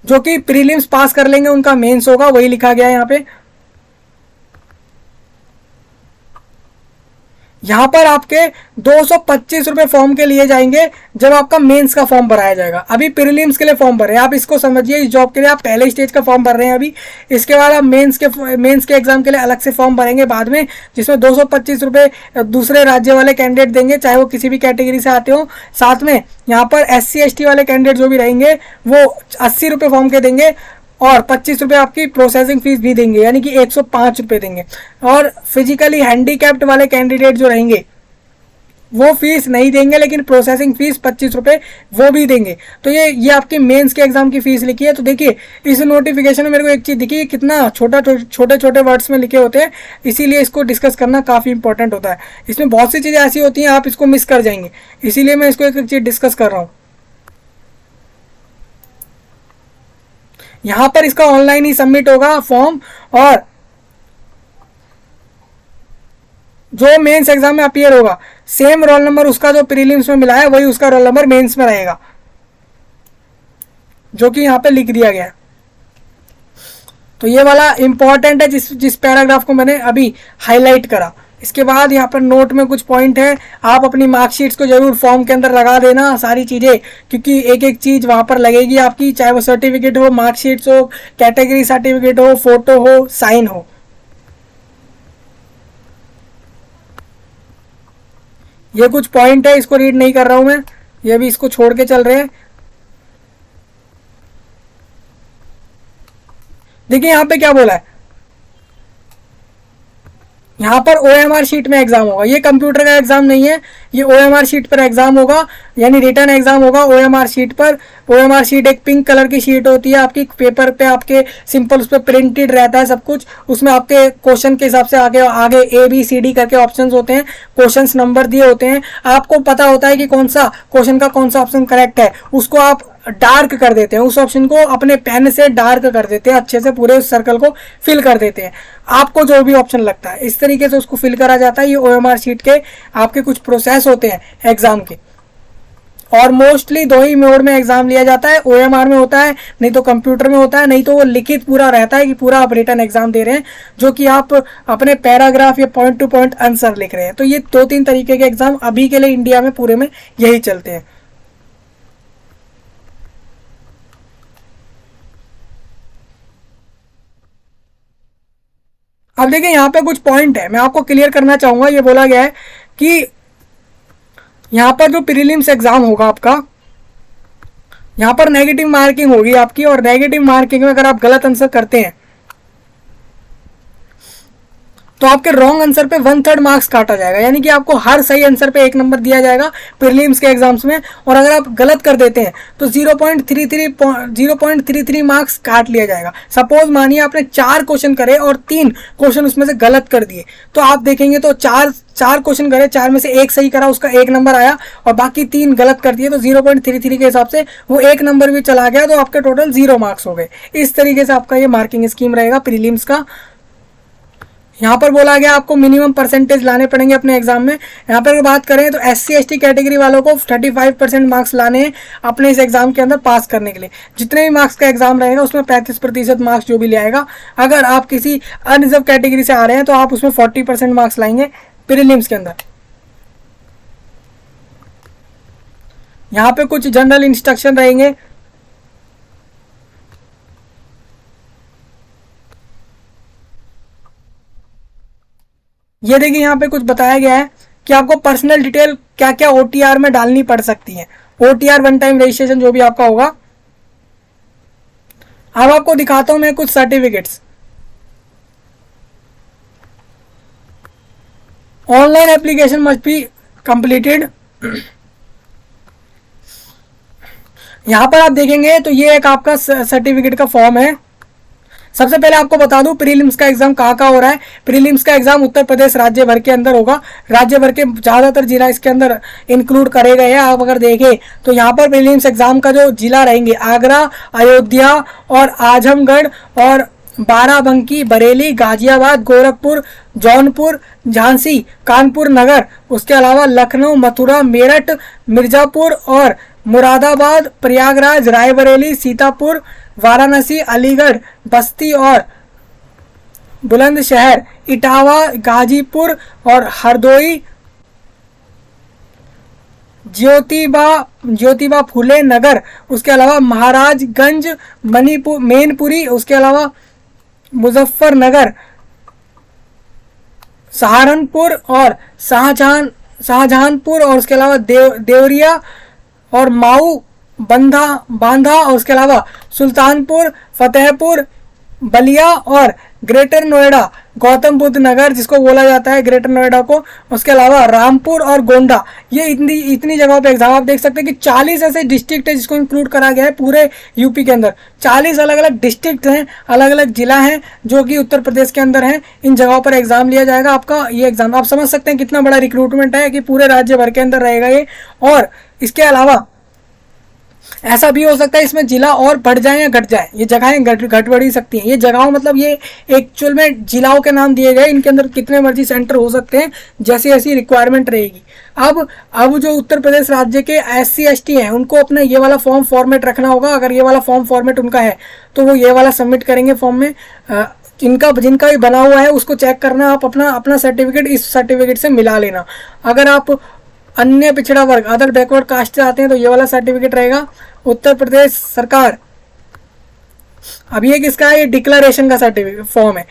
जो कि प्रीलिम्स पास कर लेंगे उनका मेंस होगा, वही लिखा गया है यहाँ पे। यहाँ पर आपके 225 रुपये फॉर्म के लिए जाएंगे जब आपका मेंस का फॉर्म भराया जाएगा। अभी प्रीलिम्स के लिए फॉर्म भर रहे हैं, आप इसको समझिए, इस जॉब के लिए आप पहले स्टेज का फॉर्म भर रहे हैं अभी। इसके बाद आप मेंस के एग्जाम के लिए अलग से फॉर्म भरेंगे बाद में, जिसमें 225 रुपये दूसरे राज्य वाले कैंडिडेट देंगे, चाहे वो किसी भी कैटेगरी से आते हो। साथ में यहाँ पर SC ST वाले कैंडिडेट जो भी रहेंगे वो 80 रुपये फॉर्म के देंगे, और 25 रुपये आपकी प्रोसेसिंग फीस भी देंगे, यानी कि 105 रुपये देंगे। और फिजिकली हैंडीकैप्ड वाले कैंडिडेट जो रहेंगे वो फीस नहीं देंगे, लेकिन प्रोसेसिंग फीस 25 रुपये वो भी देंगे। तो ये आपके मेंस के एग्जाम की फीस लिखी है। तो देखिए इस नोटिफिकेशन में मेरे को एक चीज़ दिखी, कितना छोटे छोटे वर्ड्स में लिखे होते हैं, इसीलिए इसको डिस्कस करना काफ़ी इंपॉर्टेंट होता है। इसमें बहुत सी चीज़ें ऐसी होती हैं आप इसको मिस कर जाएंगे, इसीलिए मैं इसको एक चीज़ डिस्कस कर रहा हूँ। यहाँ पर इसका ऑनलाइन ही सबमिट होगा फॉर्म, और जो मेंस एग्जाम में अपीयर होगा सेम रोल नंबर उसका जो प्रीलिम्स में मिला है वही उसका रोल नंबर मेंस में रहेगा, जो कि यहाँ पे लिख दिया गया है। तो ये वाला इंपॉर्टेंट है जिस पैराग्राफ को मैंने अभी हाईलाइट करा। इसके बाद यहाँ पर नोट में कुछ पॉइंट है, आप अपनी मार्कशीट्स को जरूर फॉर्म के अंदर लगा देना सारी चीज़ें, क्योंकि एक एक चीज़ वहाँ पर लगेगी आपकी, चाहे वो सर्टिफिकेट हो, मार्कशीट्स हो, कैटेगरी सर्टिफिकेट हो, फोटो हो, साइन हो। ये कुछ पॉइंट है, इसको रीड नहीं कर रहा हूँ मैं, ये भी इसको छोड़ के चल रहे हैं। देखिए यहाँ पे क्या बोला है, यहाँ पर OMR शीट में एग्जाम होगा। ये कंप्यूटर का एग्जाम नहीं है, ये OMR शीट पर एग्जाम होगा, यानी रिटर्न एग्जाम होगा OMR शीट पर। OMR शीट एक पिंक कलर की शीट होती है आपकी, पेपर पे आपके सिंपल उस पर प्रिंटेड रहता है सब कुछ। उसमें आपके क्वेश्चन के हिसाब से आगे आगे ABCD करके ऑप्शंस होते हैं, क्वेश्चंस नंबर दिए होते हैं, आपको पता होता है कि कौन सा क्वेश्चन का कौन सा ऑप्शन करेक्ट है, उसको आप डार्क कर देते हैं, उस ऑप्शन को अपने पेन से डार्क कर देते हैं, अच्छे से पूरे उस सर्कल को फिल कर देते हैं। आपको जो भी ऑप्शन लगता है इस तरीके से उसको फिल करा जाता है। ये OMR शीट के आपके कुछ प्रोसेस होते हैं एग्जाम के, और मोस्टली 2 ही मोड में एग्जाम लिया जाता है, OMR में होता है, नहीं तो कंप्यूटर में होता है, नहीं तो वो लिखित पूरा रहता है कि पूरा आप रिटर्न एग्जाम दे रहे हैं, जो कि आप अपने पैराग्राफ या पॉइंट टू पॉइंट आंसर लिख रहे हैं। तो ये 2-3 तरीके के एग्जाम अभी के लिए इंडिया में पूरे में यही चलते हैं। अब देखिए यहाँ पे कुछ पॉइंट है, मैं आपको क्लियर करना चाहूंगा। ये बोला गया है कि यहाँ पर जो प्रीलिम्स एग्जाम होगा आपका, यहाँ पर नेगेटिव मार्किंग होगी आपकी, और नेगेटिव मार्किंग में अगर आप गलत आंसर करते हैं तो आपके रॉन्ग आंसर पे 1/3 मार्क्स काटा जाएगा, यानी कि आपको हर सही आंसर पे 1 नंबर दिया जाएगा प्रीलिम्स के एग्जाम्स में। और अगर आप गलत कर देते हैं तो 0.33 मार्क्स काट लिया जाएगा। सपोज मानिए आपने 4 क्वेश्चन करे और 3 क्वेश्चन उसमें से गलत कर दिए, तो आप देखेंगे तो चार क्वेश्चन करे, 4 में से 1 सही करा, उसका 1 नंबर आया, और बाकी 3 गलत कर दिए, तो 0.33 के हिसाब से वो 1 नंबर भी चला गया, तो आपके टोटल 0 मार्क्स हो गए। इस तरीके से आपका ये मार्किंग स्कीम रहेगा प्रीलिम्स का। यहाँ पर बोला गया आपको मिनिमम परसेंटेज लाने पड़ेंगे अपने एग्जाम में। यहाँ पर बात करें तो SC ST कैटेगरी वालों को 35% मार्क्स लाने हैं अपने इस एग्जाम के अंदर पास करने के लिए। जितने भी मार्क्स का एग्जाम रहेगा उसमें 35% मार्क्स जो भी ले आएगा। अगर आप किसी अनरिजर्व कैटेगरी से आ रहे हैं तो आप उसमें 40% मार्क्स लाएंगे प्रीलिम्स के अंदर। यहाँ पे कुछ जनरल इंस्ट्रक्शन रहेंगे। ये देखिए यहाँ पे कुछ बताया गया है कि आपको पर्सनल डिटेल क्या क्या OTR में डालनी पड़ सकती है। OTR 1 टाइम रजिस्ट्रेशन जो भी आपका होगा। अब आपको दिखाता हूं मैं कुछ certificates. Online application must be completed. यहाँ पर आप देखेंगे तो ये एक आपका सर्टिफिकेट का फॉर्म है। सबसे पहले आपको बता दूं प्रीलिम्स का एग्जाम कहाँ कहाँ हो रहा है। प्रीलिम्स का एग्जाम उत्तर प्रदेश राज्य भर के अंदर होगा। राज्य भर के ज़्यादातर जिला इसके अंदर इंक्लूड करे गए हैं। आप अगर देखें तो यहाँ पर प्रीलिम्स एग्जाम का जो जिला रहेंगे आगरा, अयोध्या और आजमगढ़ और बाराबंकी, बरेली, गाजियाबाद, गोरखपुर, जौनपुर, झांसी, कानपुर नगर, उसके अलावा लखनऊ, मथुरा, मेरठ, मिर्जापुर और मुरादाबाद, प्रयागराज, रायबरेली, सीतापुर, वाराणसी, अलीगढ़, बस्ती और बुलंदशहर, इटावा, गाजीपुर और हरदोई, ज्योतिबा फुले नगर, उसके अलावा महाराजगंज, मणिपुर, मैनपुरी, उसके अलावा मुजफ्फरनगर, सहारनपुर और शाहजहानपुर और उसके अलावा देवरिया और माऊ, बांधा और उसके अलावा सुल्तानपुर, फतेहपुर, बलिया और ग्रेटर नोएडा, गौतम बुद्ध नगर जिसको बोला जाता है ग्रेटर नोएडा को, उसके अलावा रामपुर और गोंडा। ये इतनी जगहों पे एग्जाम आप देख सकते हैं कि 40 ऐसे डिस्ट्रिक्ट है जिसको इंक्लूड करा गया है पूरे यूपी के अंदर। 40 अलग अलग डिस्ट्रिक्ट हैं, अलग अलग जिला हैं जो कि उत्तर प्रदेश के अंदर हैं। इन जगहों पर एग्जाम लिया जाएगा। आपका ये एग्जाम आप समझ सकते हैं कितना बड़ा रिक्रूटमेंट है कि पूरे राज्य भर के अंदर रहेगा ये। और इसके अलावा ऐसा भी हो सकता है इसमें जिला और बढ़ जाए या घट जाए, ये जगहें घट बढ़ ही सकती हैं। ये जगहों मतलब ये एक्चुअल में जिलाओं के नाम दिए गए, इनके अंदर कितने मर्जी सेंटर हो सकते हैं जैसी ऐसी रिक्वायरमेंट रहेगी। अब जो उत्तर प्रदेश राज्य के SC ST हैं उनको अपना ये वाला फॉर्म फॉर्मेट रखना होगा। अगर ये वाला फॉर्म फॉर्मेट उनका है तो वो ये वाला सबमिट करेंगे फॉर्म में। जिनका भी बना हुआ है उसको चेक करना, आप अपना सर्टिफिकेट इस सर्टिफिकेट से मिला लेना। अगर आप अन्य पिछड़ा वर्ग अदर बैकवर्ड कास्ट से आते हैं तो ये वाला सर्टिफिकेट रहेगा। उत्तर प्रदेश सरकार, अब ये किसका है, ये डिक्लेरेशन का सर्टिफिकेट फॉर्म है।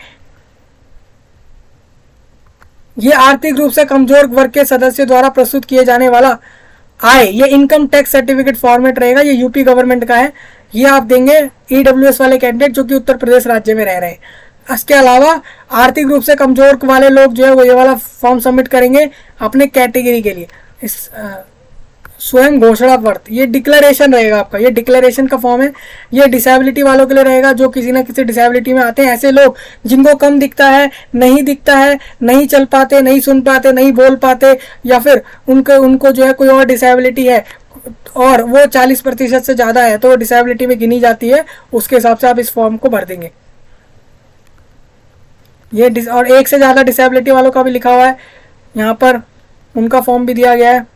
ये आर्थिक रूप से कमजोर वर्ग के सदस्यों द्वारा प्रस्तुत किए जाने वाला आय, ये इनकम टैक्स सर्टिफिकेट फॉर्मेट रहेगा। ये यूपी गवर्नमेंट का है। ये आप देंगे EWS वाले कैंडिडेट जो कि उत्तर प्रदेश राज्य में रह रहे हैं। इसके अलावा आर्थिक रूप से कमजोर वाले लोग जो है वो ये वाला फॉर्म सबमिट करेंगे अपने कैटेगरी के लिए। इस स्वयं घोषणा पत्र, ये डिक्लेरेशन रहेगा आपका। ये डिक्लेरेशन का फॉर्म है। ये डिसेबिलिटी वालों के लिए रहेगा जो किसी ना किसी डिसेबिलिटी में आते हैं। ऐसे लोग जिनको कम दिखता है, नहीं चल पाते, नहीं सुन पाते, नहीं बोल पाते, या फिर उनको जो है कोई और डिसेबिलिटी है और वो 40% से ज़्यादा है तो वो डिसेबिलिटी में गिनी जाती है। उसके हिसाब से आप इस फॉर्म को भर देंगे। ये और एक से ज़्यादा डिसेबिलिटी वालों का भी लिखा हुआ है यहाँ पर, उनका फॉर्म भी दिया गया है।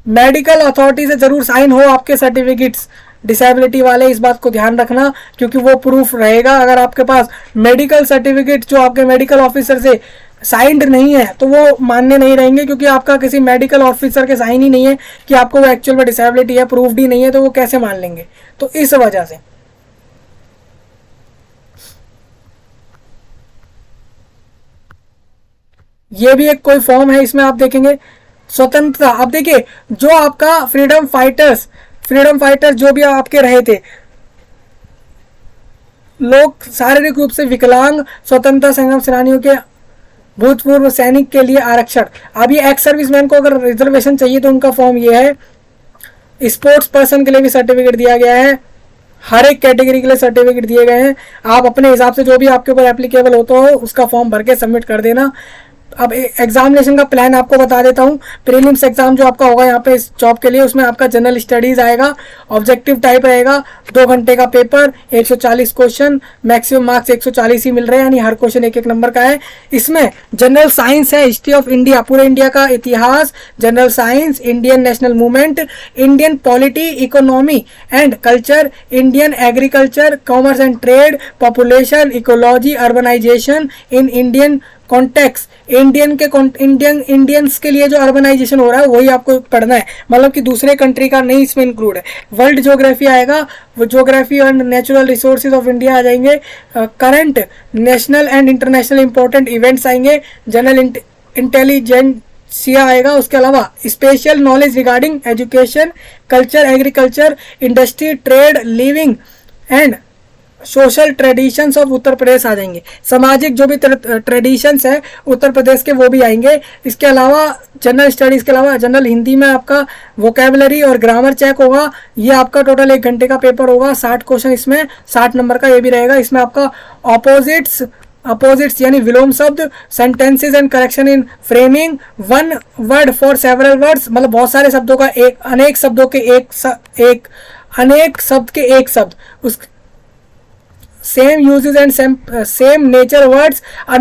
मेडिकल अथॉरिटी से जरूर साइन हो आपके सर्टिफिकेट्स, डिसेबिलिटी वाले इस बात को ध्यान रखना क्योंकि वो प्रूफ रहेगा। अगर आपके पास मेडिकल सर्टिफिकेट जो आपके मेडिकल ऑफिसर से साइंड नहीं है तो वो मान्य नहीं रहेंगे, क्योंकि आपका किसी मेडिकल ऑफिसर के साइन ही नहीं है कि आपको वो एक्चुअल में डिसेबिलिटी है, प्रूफ्ड ही नहीं है, तो वो कैसे मान लेंगे। तो इस वजह से ये भी एक कोई फॉर्म है। इसमें आप देखेंगे स्वतंत्रता, अब देखिए जो आपका फ्रीडम फाइटर्स जो भी आपके रहे थे लोग, शारीरिक रूप से विकलांग स्वतंत्रता संग्राम सेनानियों के भूतपूर्व सैनिक के लिए आरक्षण। अब ये एक्स सर्विसमैन को अगर रिजर्वेशन चाहिए तो उनका फॉर्म ये है। स्पोर्ट्स पर्सन के लिए भी सर्टिफिकेट दिया गया है। हर एक कैटेगरी के लिए सर्टिफिकेट दिए गए हैं। आप अपने हिसाब से जो भी आपके ऊपर एप्लीकेबल होता हो उसका फॉर्म भर के सबमिट कर देना। अब एग्जामिनेशन का प्लान आपको बता देता हूँ। प्रीलिम्स एग्जाम जो आपका होगा यहाँ पे इस जॉब के लिए, उसमें आपका जनरल स्टडीज आएगा, ऑब्जेक्टिव टाइप रहेगा, 2 घंटे का पेपर, 140 क्वेश्चन, मैक्सिमम मार्क्स 140 ही मिल रहे हैं, यानी हर क्वेश्चन 1-1 नंबर का है। इसमें जनरल साइंस है, हिस्ट्री ऑफ इंडिया, पूरे इंडिया का इतिहास, general science, Indian national movement, Indian polity, economy and culture, Indian agriculture, commerce and trade, population, ecology, urbanization in Indian context, Indians के लिए जो अर्बनाइजेशन हो रहा है वही आपको पढ़ना है, मतलब कि दूसरे कंट्री का नहीं इसमें इंक्लूड है। वर्ल्ड ज्योग्राफी आएगा, वो geography and natural resources of India आ जाएंगे, current national and international important events आएंगे, जनरल इंटेलिजेंसिया आएगा, उसके अलावा special knowledge regarding education, culture, agriculture, industry, trade, living and social traditions of Uttar Pradesh आ जाएंगे, सामाजिक जो भी ट्रेडिशंस है उत्तर प्रदेश के वो भी आएंगे। इसके अलावा जनरल स्टडीज़ के अलावा जनरल हिंदी में आपका वोकेबलरी और ग्रामर चेक होगा। ये आपका टोटल 1 घंटे का पेपर होगा, 60 क्वेश्चन इसमें, 60 नंबर का ये भी रहेगा। इसमें आपका अपोजिट्स यानी विलोम शब्द, sentences and correction in framing, one word for several words, मतलब बहुत सारे शब्दों का अनेक शब्द के एक शब्द, उस same uses and same nature words, और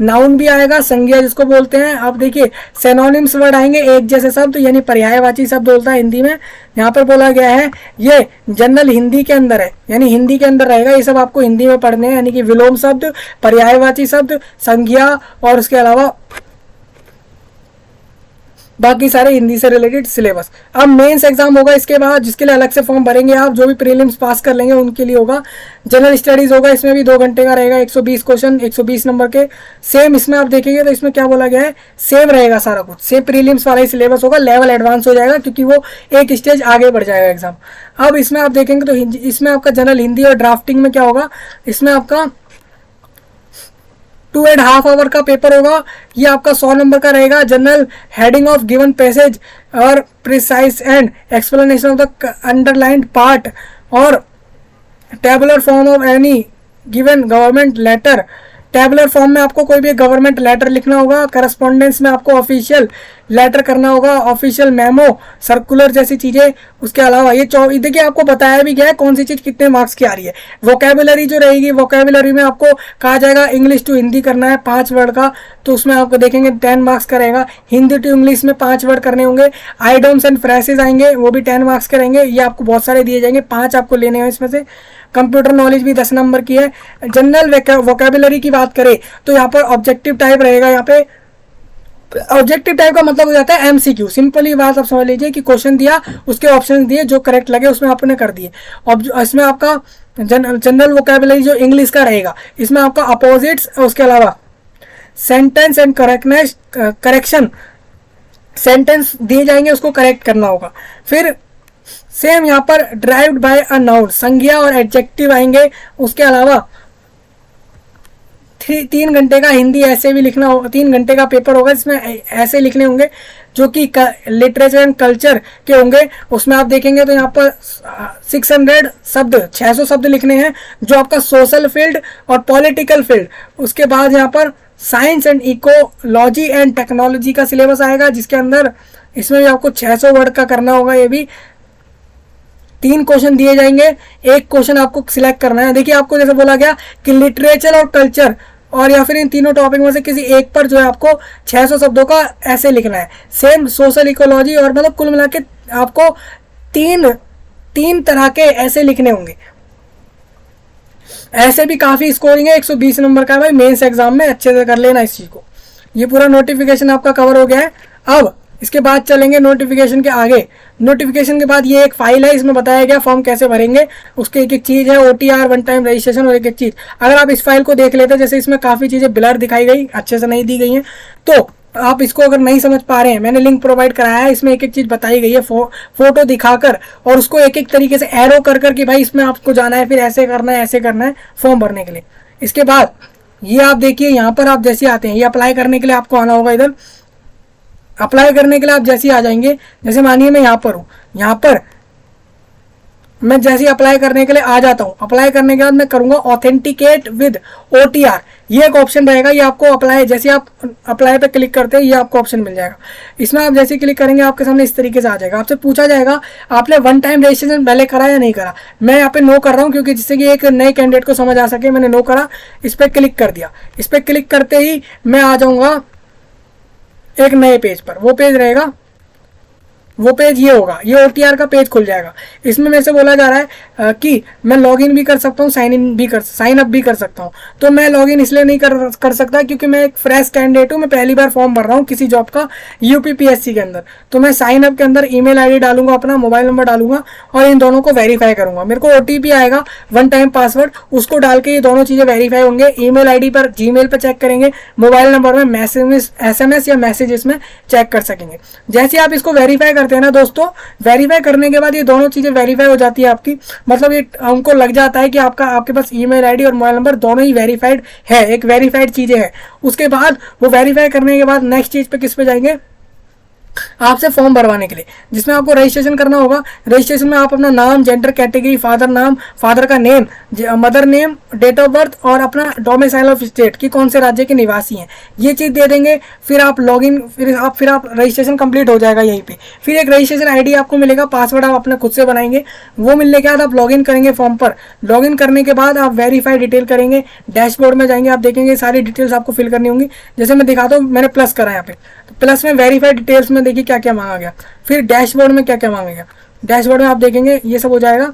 नाउन भी आएगा, संज्ञा जिसको बोलते हैं। आप देखिए सिनोनिम्स वर्ड आएंगे, एक जैसे शब्द यानी पर्यायवाची शब्द होता है हिंदी में, यहाँ पर बोला गया है। ये जनरल हिंदी के अंदर है, यानी हिंदी के अंदर रहेगा, ये सब आपको हिंदी में पढ़ने हैं, यानी कि विलोम शब्द, पर्यायवाची शब्द, संज्ञा और उसके अलावा बाकी सारे हिंदी से रिलेटेड सिलेबस। अब मेंस एग्जाम होगा इसके बाद, जिसके लिए अलग से फॉर्म भरेंगे आप, जो भी प्रीलिम्स पास कर लेंगे उनके लिए होगा। जनरल स्टडीज होगा, इसमें भी 2 घंटे का रहेगा, 120 क्वेश्चन, 120 नंबर के। सेम इसमें आप देखेंगे तो इसमें क्या बोला गया है, सेम रहेगा सारा कुछ, सेम प्रीलिम्स वाला ही सिलेबस होगा, लेवल एडवांस हो जाएगा क्योंकि वो एक स्टेज आगे बढ़ जाएगा एग्जाम। अब इसमें आप देखेंगे तो इसमें आपका जनरल हिंदी और ड्राफ्टिंग में क्या होगा, इसमें आपका 2.5 आवर का पेपर होगा। ये आपका 100 नंबर का रहेगा। General heading of given passage और precise and explanation of the underlined part और tabular form of any given government letter. Tabular form में आपको कोई भी गवर्नमेंट लेटर लिखना होगा, करस्पॉन्डेंस में आपको ऑफिशियल लेटर करना होगा, ऑफिशियल मेमो, सर्कुलर जैसी चीज़ें। उसके अलावा ये देखिए आपको बताया भी गया है कौन सी चीज़ कितने मार्क्स की आ रही है। वोकेबुलरी जो रहेगी, वोकेबुलरी में आपको कहा जाएगा इंग्लिश टू हिंदी करना है 5 वर्ड का, तो उसमें आपको देखेंगे 10 मार्क्स का रहेगा। हिंदी टू इंग्लिश में 5 वर्ड करने होंगे। आइडम्स एंड फ्रेसेस आएंगे, वो भी 10 मार्क्स के रहेंगे। ये आपको बहुत सारे दिए जाएंगे, 5 आपको लेने हैं इसमें से। कंप्यूटर नॉलेज भी 10 नंबर की है। जनरल वोकेबुलरी की बात करें तो यहाँ पर ऑब्जेक्टिव टाइप रहेगा। यहाँ पे ऑब्जेक्टिव टाइप का मतलब हो जाता है एमसीक्यू। सिंपली बात आप समझ लीजिए कि क्वेश्चन दिया, उसके ऑप्शन दिए, जो करेक्ट लगे उसमें आपने कर दिए। इसमें आपका जनरल वोकेबुलरी जो इंग्लिश का रहेगा, इसमें आपका अपोजिट्स, उसके अलावा सेंटेंस एंड करेक्शन, सेंटेंस दिए जाएंगे, उसको करेक्ट करना होगा। फिर सेम यहाँ पर ड्राइव्ड बाय अ नाउन, संज्ञा और एडजेक्टिव आएंगे। उसके अलावा 3 घंटे का हिंदी ऐसे भी लिखना होगा, 3 घंटे का पेपर होगा, इसमें ऐसे लिखने होंगे जो कि लिटरेचर एंड कल्चर के होंगे। उसमें आप देखेंगे तो यहाँ पर 600 शब्द, 600 शब्द लिखने हैं, जो आपका सोशल फील्ड और पॉलिटिकल फील्ड। उसके बाद यहाँ पर science and ecology and technology का सिलेबस आएगा, जिसके अंदर इसमें भी आपको 600 वर्ड का करना होगा। ये भी 3 क्वेश्चन दिए जाएंगे, 1 क्वेश्चन आपको सिलेक्ट करना है। देखिए आपको जैसे बोला गया कि लिटरेचर और कल्चर और या फिर इन तीनों टॉपिक में से किसी एक पर जो है आपको 600 शब्दों का ऐसे लिखना है। सेम सोशल इकोलॉजी और मतलब कुल मिला के आपको 3 तरह के ऐसे लिखने होंगे। ऐसे भी काफ़ी स्कोरिंग है, 120 नंबर का भाई। मेंस एग्जाम में अच्छे से कर लेना इस चीज़ को। ये पूरा नोटिफिकेशन आपका कवर हो गया है। अब इसके बाद चलेंगे नोटिफिकेशन के आगे। नोटिफिकेशन के बाद ये एक फाइल है, इसमें बताया गया फॉर्म कैसे भरेंगे, उसके एक चीज़ है, OTR 1 टाइम रजिस्ट्रेशन, और एक चीज़ अगर आप इस फाइल को देख लेते हैं, जैसे इसमें काफ़ी चीज़ें ब्लर दिखाई गई, अच्छे से नहीं दी गई हैं, तो आप इसको अगर नहीं समझ पा रहे हैं, मैंने लिंक प्रोवाइड कराया है, इसमें एक चीज़ बताई गई है फोटो दिखाकर, और उसको एक तरीके से एरो कर कि भाई इसमें आपको जाना है, फिर ऐसे करना है, ऐसे करना है फॉर्म भरने के लिए। इसके बाद ये आप देखिए, यहाँ पर आप जैसे आते हैं, ये अप्लाई करने के लिए आपको आना होगा। इधर अप्लाई करने के लिए आप जैसे ही आ जाएंगे, जैसे मानिए मैं यहाँ पर हूँ, यहाँ पर मैं जैसे ही अप्लाई करने के लिए आ जाता हूँ। अप्लाई करने के बाद मैं करूँगा ऑथेंटिकेट विद OTR, ये एक ऑप्शन रहेगा। ये आपको अप्लाई, जैसे आप अप्लाई पे क्लिक करते हैं, ये आपको ऑप्शन मिल जाएगा। इसमें आप जैसे क्लिक करेंगे, आपके सामने इस तरीके से आ जाएगा। आपसे पूछा जाएगा आपने 1 टाइम रजिस्ट्रेशन पहले करा या नहीं करा। मैं यहाँ पे नो कर रहा हूँ, क्योंकि जिससे कि एक नए कैंडिडेट को समझ आ सके, मैंने नो करा। इस पर क्लिक कर दिया। इस पर क्लिक करते ही मैं आ जाऊँगा एक नए पेज पर। वो पेज रहेगा, वो पेज ये होगा, ये OTR का पेज खुल जाएगा। इसमें मेरे से बोला जा रहा है कि मैं लॉगिन भी कर सकता हूँ, साइन अप भी कर सकता हूँ। तो मैं लॉगिन इसलिए नहीं कर सकता क्योंकि मैं एक फ्रेश कैंडिडेट हूँ, मैं पहली बार फॉर्म भर रहा हूँ किसी जॉब का UPPSC के अंदर। तो मैं साइन अप के अंदर ईमेल ID डालूंगा, अपना मोबाइल नंबर डालूंगा और इन दोनों को वेरीफाई करूंगा। मेरे को OTP आएगा, 1 टाइम पासवर्ड, उसको डाल के ये दोनों चीज़ें वेरीफाई होंगे। ईमेल ID पर, Gmail पर चेक करेंगे, मोबाइल नंबर में SMS या मैसेजेस में चेक कर सकेंगे। जैसे आप इसको वेरीफाई करते हैं ना दोस्तों, वेरीफाई करने के बाद ये दोनों चीज़ें वेरीफाई हो जाती है आपकी, मतलब ये हमको लग जाता है कि आपके पास ईमेल आईडी और मोबाइल नंबर दोनों ही वेरीफाइड है, एक वेरीफाइड चीज़ें हैं। उसके बाद वो वेरीफाई करने के बाद नेक्स्ट चीज़ पे किस पे जाएंगे, आपसे फॉर्म भरवाने के लिए, जिसमें आपको रजिस्ट्रेशन करना होगा। रजिस्ट्रेशन में आप अपना नाम, जेंडर कैटेगरी, फादर नाम, फादर का name, mother name, date of birth और अपना डोमिसाइल ऑफ स्टेट कि कौन से राज्य के निवासी हैं, ये चीज़ दे देंगे। फिर आप लॉगिन, फिर आप रजिस्ट्रेशन कंप्लीट हो जाएगा यहीं पे। फिर एक रजिस्ट्रेशन आईडी आपको मिलेगा, पासवर्ड आप अपने खुद से बनाएंगे। वो मिलने के बाद आप लॉगिन करेंगे फॉर्म पर। लॉगिन करने के बाद आप वेरीफाई डिटेल करेंगे, डैशबोर्ड में जाएंगे, आप देखेंगे सारी डिटेल्स आपको फिल करनी होंगी। जैसे मैं दिखाता हूँ, मैंने प्लस करा यहाँ पे, तो प्लस में वेरीफाई डिटेल्स में देखिए क्या क्या मांगा गया, फिर डैशबोर्ड में क्या क्या मांगा गया। डैशबोर्ड में आप देखेंगे ये सब हो जाएगा।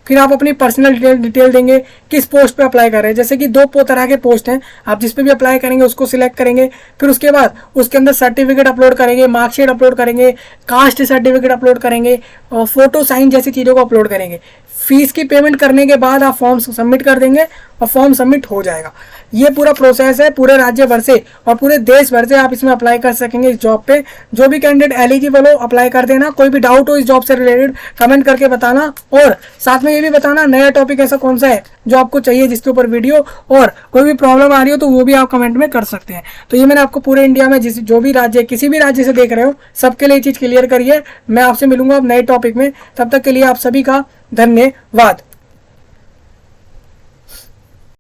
फिर आप अपनी पर्सनल डिटेल देंगे, किस पोस्ट पे अप्लाई कर रहे हैं। जैसे कि दो तरह के पोस्ट हैं, आप जिस पे भी अप्लाई करेंगे उसको सिलेक्ट करेंगे। फिर उसके बाद उसके अंदर सर्टिफिकेट अपलोड करेंगे, मार्कशीट अपलोड करेंगे, कास्ट सर्टिफिकेट अपलोड करेंगे और फोटो साइन जैसी चीज़ों को अपलोड करेंगे। फीस की पेमेंट करने के बाद आप फॉर्म सबमिट कर देंगे और फॉर्म सबमिट हो जाएगा। ये पूरा प्रोसेस है, पूरे राज्य भर से और पूरे देश भर से आप इसमें अप्लाई कर सकेंगे इस जॉब पे। जो भी कैंडिडेट एलिजिबल हो अप्लाई कर देना। कोई भी डाउट हो इस जॉब से रिलेटेड कमेंट करके बताना, और साथ में ये भी बताना नया टॉपिक ऐसा कौन सा है जो आपको चाहिए जिसके ऊपर वीडियो, और कोई भी प्रॉब्लम आ रही हो तो वो भी आप कमेंट में कर सकते हैं। तो ये मैंने आपको पूरे इंडिया में जो भी राज्य, किसी भी राज्य से देख रहे हो, सबके लिए चीज़ क्लियर करिए। मैं आपसे मिलूंगा अब नए टॉपिक में, तब तक के लिए आप सभी का धन्यवाद।